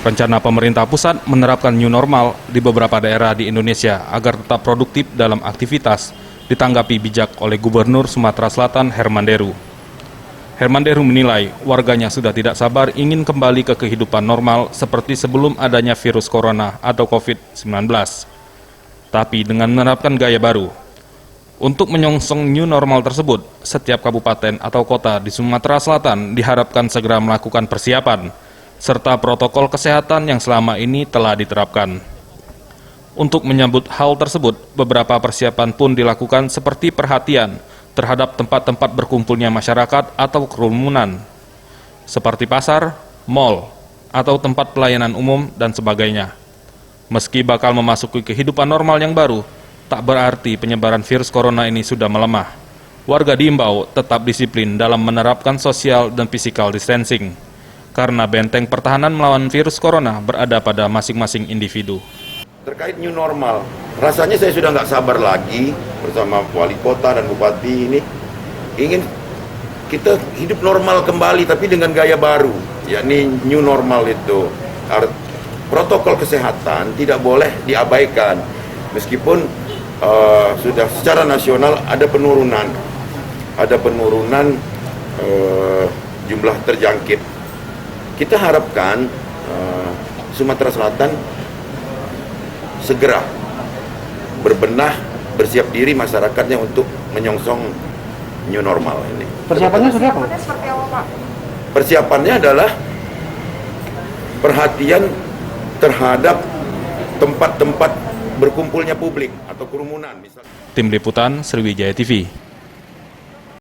Rencana pemerintah pusat menerapkan new normal di beberapa daerah di Indonesia agar tetap produktif dalam aktivitas ditanggapi bijak oleh Gubernur Sumatera Selatan Herman Deru. Herman Deru menilai warganya sudah tidak sabar ingin kembali ke kehidupan normal seperti sebelum adanya virus corona atau COVID-19. Tapi dengan menerapkan gaya baru. Untuk menyongsong new normal tersebut, setiap kabupaten atau kota di Sumatera Selatan diharapkan segera melakukan persiapan serta protokol kesehatan yang selama ini telah diterapkan. Untuk menyambut hal tersebut, beberapa persiapan pun dilakukan seperti perhatian terhadap tempat-tempat berkumpulnya masyarakat atau kerumunan, seperti pasar, mal, atau tempat pelayanan umum, dan sebagainya. Meski bakal memasuki kehidupan normal yang baru, tak berarti penyebaran virus corona ini sudah melemah. Warga diimbau tetap disiplin dalam menerapkan social dan physical distancing, karena benteng pertahanan melawan virus corona berada pada masing-masing individu. Terkait new normal, rasanya saya sudah nggak sabar lagi bersama wali kota dan bupati ini ingin kita hidup normal kembali tapi dengan gaya baru, yakni new normal itu. Protokol kesehatan tidak boleh diabaikan meskipun sudah secara nasional ada penurunan jumlah terjangkit. Kita harapkan Sumatera Selatan segera berbenah, bersiap diri masyarakatnya untuk menyongsong new normal ini. Persiapannya sudah apa? Persiapannya adalah perhatian terhadap tempat-tempat berkumpulnya publik atau kerumunan. Tim Liputan Sriwijaya TV.